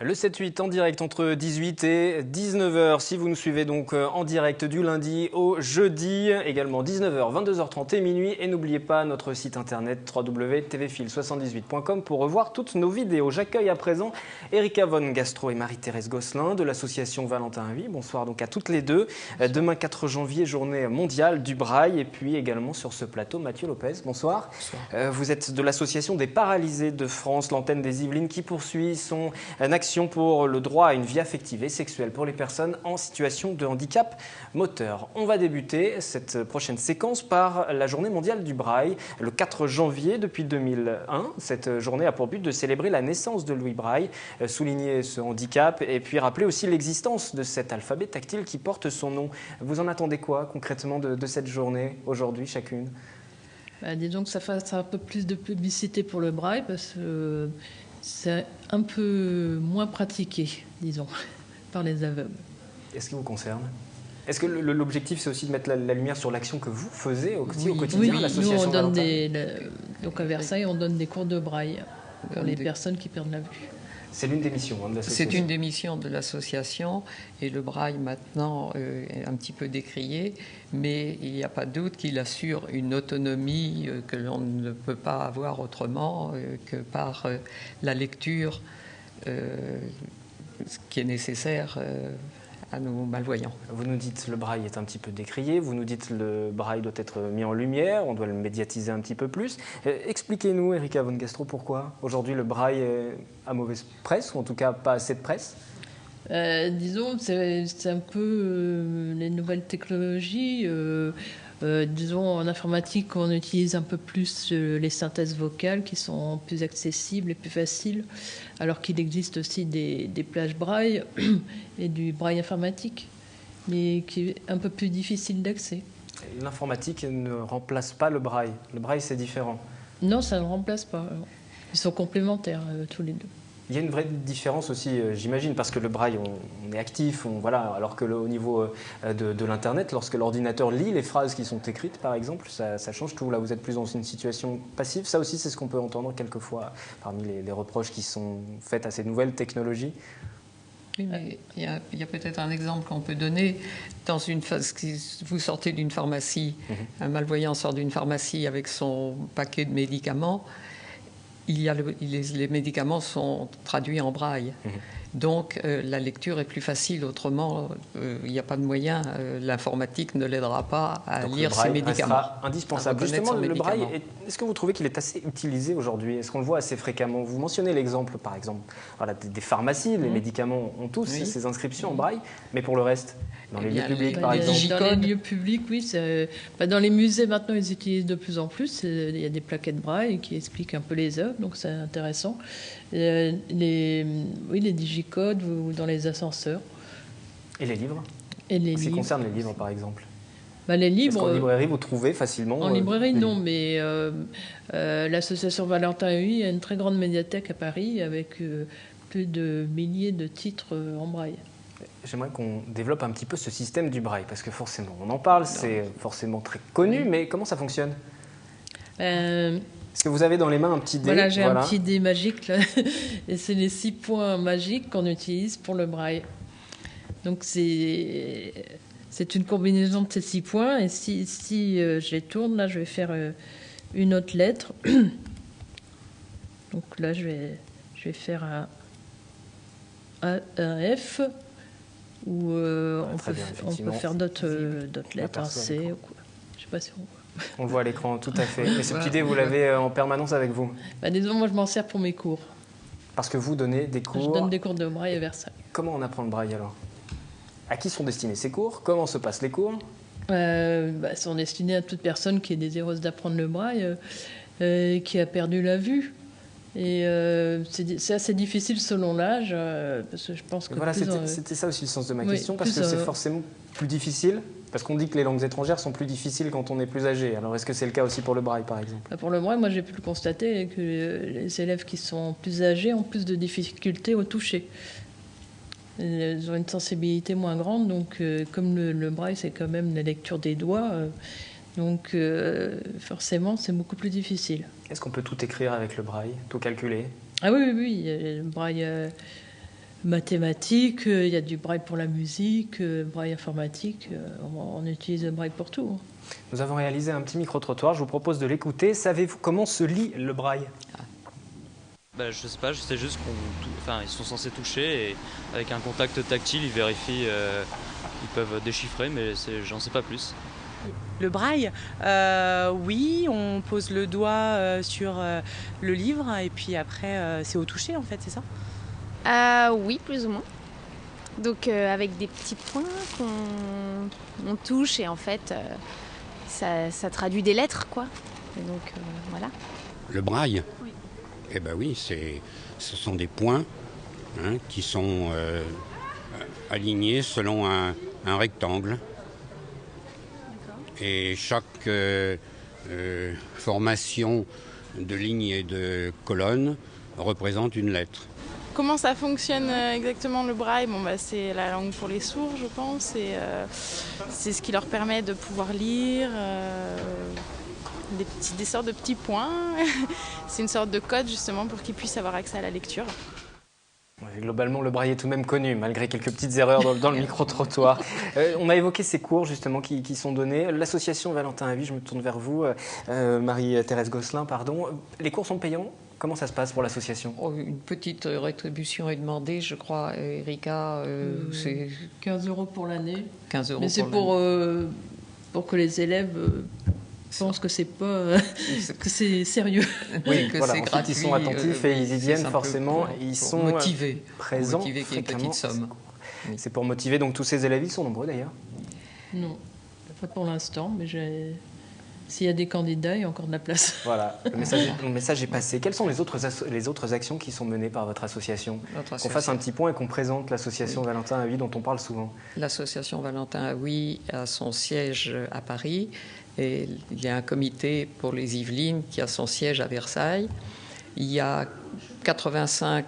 Le 7-8 en direct entre 18 et 19h, si vous nous suivez donc en direct du lundi au jeudi, également 19h, 22h30 et minuit. Et n'oubliez pas notre site internet www.tvfil78.com pour revoir toutes nos vidéos. J'accueille à présent Erika von Gastro et Marie-Thérèse Gosselin de l'association Valentin Huy. Bonsoir donc à toutes les deux. Demain 4 janvier, journée mondiale du braille. Et puis également sur ce plateau, Mathieu Lopez. Bonsoir. Bonsoir. Vous êtes de l'association des paralysés de France, l'antenne des Yvelines, qui poursuit son action pour le droit à une vie affective et sexuelle pour les personnes en situation de handicap moteur. On va débuter cette prochaine séquence par la journée mondiale du braille, le 4 janvier depuis 2001. Cette journée a pour but de célébrer la naissance de Louis Braille, souligner ce handicap et puis rappeler aussi l'existence de cet alphabet tactile qui porte son nom. Vous en attendez quoi concrètement de cette journée aujourd'hui chacune ? Disons que ça fasse un peu plus de publicité pour le braille parce que c'est un peu moins pratiqué, disons, par les aveugles. Est-ce qu'il vous concerne ? Est-ce que l'objectif, c'est aussi de mettre la lumière sur l'action que vous faisiez au quotidien, oui, l'association nous, on donne donc à Versailles, on donne des cours de braille pour les personnes qui perdent la vue. C'est l'une des missions de l'association. C'est une des missions de l'association et le braille maintenant est un petit peu décrié, mais il n'y a pas de doute qu'il assure une autonomie que l'on ne peut pas avoir autrement que par la lecture, ce qui est nécessaire à nos malvoyants. Vous nous dites le braille est un petit peu décrié, vous nous dites le braille doit être mis en lumière, on doit le médiatiser un petit peu plus. Expliquez-nous, Erika von Gastro, pourquoi aujourd'hui le braille est à mauvaise presse, ou en tout cas pas assez de presse ? Disons, c'est un peu les nouvelles technologies. Disons, en informatique, on utilise un peu plus les synthèses vocales qui sont plus accessibles et plus faciles, alors qu'il existe aussi des plages braille et du braille informatique, mais qui est un peu plus difficile d'accès. L'informatique ne remplace pas le braille. Le braille, c'est différent. Non, ça ne remplace pas. Ils sont complémentaires, tous les deux. Il y a une vraie différence aussi, j'imagine, parce que le braille, on est actif, voilà, alors que au niveau de l'Internet, lorsque l'ordinateur lit les phrases qui sont écrites, par exemple, ça change tout. Là, vous êtes plus dans une situation passive. Ça aussi, c'est ce qu'on peut entendre quelquefois parmi les reproches qui sont faits à ces nouvelles technologies. Oui, mais il y a peut-être un exemple qu'on peut donner. Dans une phase, vous sortez d'une pharmacie, un malvoyant sort d'une pharmacie avec son paquet de médicaments. Les médicaments sont traduits en braille. Donc, la lecture est plus facile. Autrement, il n'y a pas de moyen. L'informatique ne l'aidera pas à lire ces médicaments. Sera indispensable. Justement, le braille, est-ce que vous trouvez qu'il est assez utilisé aujourd'hui ? Est-ce qu'on le voit assez fréquemment ? Vous mentionnez l'exemple, par exemple, voilà, des pharmacies. Les médicaments ont tous ces inscriptions en braille. Mais pour le reste, dans les lieux publics, par exemple. Dans les lieux publics, oui. Dans les musées, maintenant, ils utilisent de plus en plus. Il y a des plaquettes braille qui expliquent un peu les œuvres. Donc, c'est intéressant. Les digicodes ou dans les ascenseurs. Et les livres ? Ce qui concerne les livres, par exemple. Les livres. Est-ce qu'en librairie, vous trouvez facilement En librairie, non, mais l'association Valentin Huy a une très grande médiathèque à Paris avec plus de milliers de titres en braille. J'aimerais qu'on développe un petit peu ce système du braille, parce que forcément, on en parle, c'est forcément très connu, mais comment ça fonctionne ? Est-ce que vous avez dans les mains un petit dé ? Voilà, j'ai un petit dé magique, là. Et c'est les 6 points magiques qu'on utilise pour le braille. Donc, c'est une combinaison de ces 6 points. Et si je les tourne, là, je vais faire une autre lettre. Donc là, je vais faire un F, ou on peut faire d'autres lettres, un C, ou quoi. Je ne sais pas si on voit. On le voit à l'écran, tout à fait. Et ce petit dé, vous l'avez en permanence avec vous ? Disons, moi, je m'en sers pour mes cours. Parce que vous donnez des cours... Je donne des cours de braille à Versailles. Comment on apprend le braille, alors ? À qui sont destinés ces cours ? Comment se passent les cours ? Sont destinés à toute personne qui est désireuse d'apprendre le braille, qui a perdu la vue. Et c'est assez difficile selon l'âge, parce que je pense que... Voilà, c'était ça aussi le sens de ma question, parce que c'est forcément plus difficile. Parce qu'on dit que les langues étrangères sont plus difficiles quand on est plus âgé. Alors, est-ce que c'est le cas aussi pour le braille, par exemple ? Pour le braille, moi, j'ai pu le constater que les élèves qui sont plus âgés ont plus de difficultés au toucher. Ils ont une sensibilité moins grande, donc comme le braille, c'est quand même la lecture des doigts, donc forcément, c'est beaucoup plus difficile. Est-ce qu'on peut tout écrire avec le braille, tout calculer ? Ah oui, le braille... mathématiques, il y a du braille pour la musique, braille informatique. On utilise le braille pour tout. Nous avons réalisé un petit micro-trottoir, je vous propose de l'écouter. Savez-vous comment se lit le braille? Je sais pas, je sais juste ils sont censés toucher et avec un contact tactile, ils vérifient, ils peuvent déchiffrer, mais j'en sais pas plus. Le braille, oui, on pose le doigt sur le livre et puis après c'est au toucher en fait, c'est ça? Oui, plus ou moins. Donc avec des petits points qu'on touche et en fait ça traduit des lettres quoi. Et donc voilà. Le braille? Oui. Eh bien oui, ce sont des points qui sont alignés selon un rectangle. Et chaque formation de lignes et de colonnes représente une lettre. Comment ça fonctionne exactement le braille? C'est la langue pour les sourds, je pense, et c'est ce qui leur permet de pouvoir lire des sortes de petits points. C'est une sorte de code justement pour qu'ils puissent avoir accès à la lecture. Globalement, le braille est tout de même connu, malgré quelques petites erreurs dans le micro-trottoir. On a évoqué ces cours justement qui sont donnés. L'association Valentin Havy, je me tourne vers vous, Marie-Thérèse Gosselin, pardon. Les cours sont payants? Comment ça se passe pour l'association? Une petite rétribution est demandée, je crois, Erika. C'est 15 € pour l'année. 15 € Mais c'est pour que les élèves pensent que c'est pas que c'est sérieux. Oui, que voilà, c'est ensuite, gratuit. ils sont attentifs et ils y viennent forcément. Ils sont motivés, présents qu'il y ait une petite somme. Oui. C'est pour motiver donc tous ces élèves. Ils sont nombreux d'ailleurs? Non, pas pour l'instant, mais s'il y a des candidats, il y a encore de la place. Voilà, le message est passé. Quelles sont les autres actions qui sont menées par votre association? Qu'on fasse un petit point et qu'on présente l'association Valentin Havy dont on parle souvent. L'association Valentin Havy a son siège à Paris et il y a un comité pour les Yvelines qui a son siège à Versailles. Il y a 85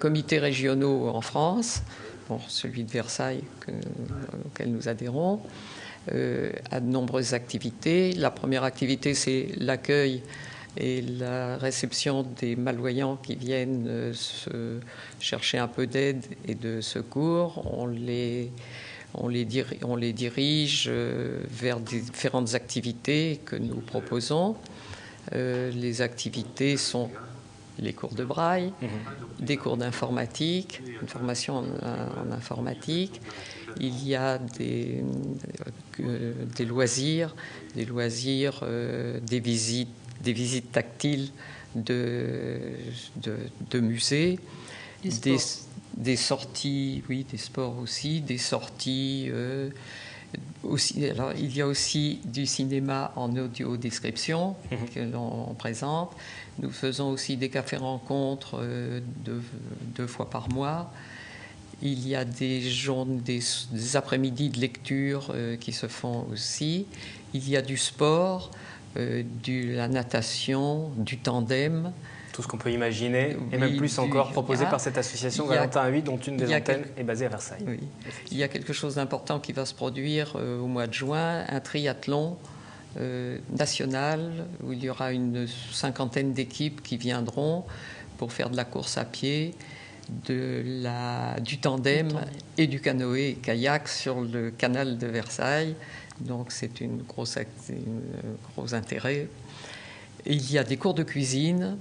comités régionaux en France, celui de Versailles auquel nous adhérons. À de nombreuses activités. La première activité, c'est l'accueil et la réception des malvoyants qui viennent se chercher un peu d'aide et de secours. On les dirige vers différentes activités que nous proposons. Les activités sont les cours de braille, des cours d'informatique, une formation en informatique. Il y a des loisirs, des visites tactiles de musées, des sorties, oui, des sports aussi, des sorties aussi. Alors, il y a aussi du cinéma en audio-description que l'on présente. Nous faisons aussi des cafés-rencontres 2 fois par mois. Il y a des après-midi de lecture qui se font aussi. Il y a du sport, de la natation, du tandem. Tout ce qu'on peut imaginer, et même plus encore, proposé par cette association Valentin Havy, dont une des antennes est basée à Versailles. Oui. Il y a quelque chose d'important qui va se produire au mois de juin, un triathlon national, où il y aura une 50aine d'équipes qui viendront pour faire de la course à pied, du tandem et du canoë-kayak sur le canal de Versailles. Donc c'est un gros intérêt. Il y a des cours de cuisine.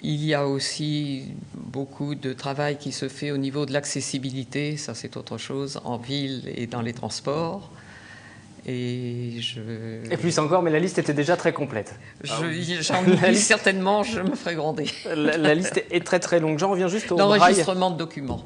Il y a aussi beaucoup de travail qui se fait au niveau de l'accessibilité, ça c'est autre chose, en ville et dans les transports. Et plus encore, mais la liste était déjà très complète. J'en oublie certainement, je me ferai gronder. La liste est très très longue. J'en reviens juste au braille. L'enregistrement de documents.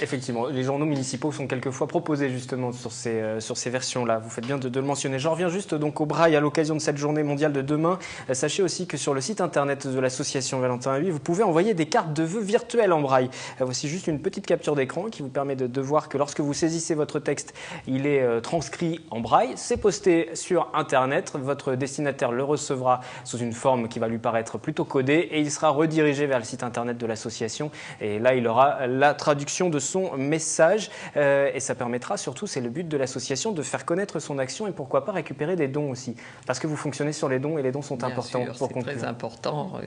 Effectivement, les journaux municipaux sont quelquefois proposés justement sur ces versions-là. Vous faites bien de le mentionner. J'en reviens juste donc au braille à l'occasion de cette journée mondiale de demain. Sachez aussi que sur le site internet de l'association Valentin Havy, vous pouvez envoyer des cartes de vœux virtuelles en braille. Voici juste une petite capture d'écran qui vous permet de voir que lorsque vous saisissez votre texte, il est transcrit en braille. C'est posté sur internet. Votre destinataire le recevra sous une forme qui va lui paraître plutôt codée et il sera redirigé vers le site internet de l'association. Et là, il aura la traduction de son message et ça permettra surtout, c'est le but de l'association, de faire connaître son action et pourquoi pas récupérer des dons aussi. Parce que vous fonctionnez sur les dons et les dons sont importants pour conclure. C'est très important.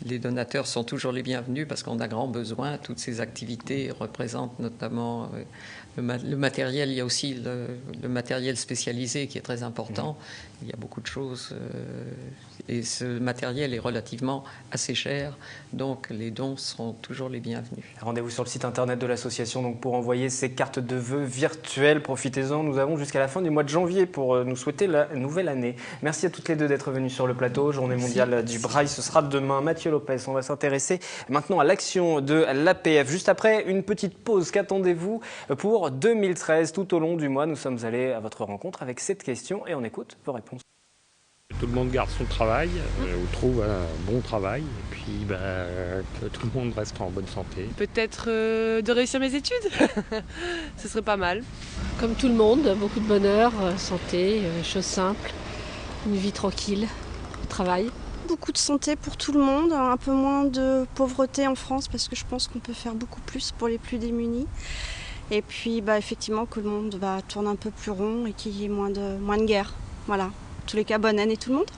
les donateurs sont toujours les bienvenus parce qu'on a grand besoin. Toutes ces activités représentent notamment le matériel. Il y a aussi le matériel spécialisé qui est très important. Il y a beaucoup de choses et ce matériel est relativement assez cher. Donc les dons seront toujours les bienvenus. Rendez-vous sur le site internet de l'association donc, pour envoyer ces cartes de vœux virtuelles. Profitez-en, nous avons jusqu'à la fin du mois de janvier pour nous souhaiter la nouvelle année. Merci à toutes les deux d'être venues sur le plateau. Journée mondiale du braille, ce sera demain. Mathieu Lopez, on va s'intéresser maintenant à l'action de l'APF. Juste après une petite pause, qu'attendez-vous pour 2013? Tout au long du mois, nous sommes allés à votre rencontre avec cette question et on écoute vos réponses. Tout le monde garde son travail, ou trouve un bon travail, et puis que tout le monde reste en bonne santé. Peut-être de réussir mes études, ce serait pas mal. Comme tout le monde, beaucoup de bonheur, santé, choses simples, une vie tranquille, travail. Beaucoup de santé pour tout le monde, un peu moins de pauvreté en France parce que je pense qu'on peut faire beaucoup plus pour les plus démunis. Et puis effectivement que le monde va tourner un peu plus rond et qu'il y ait moins de guerre. Voilà. En tous les cas, bonne année tout le monde.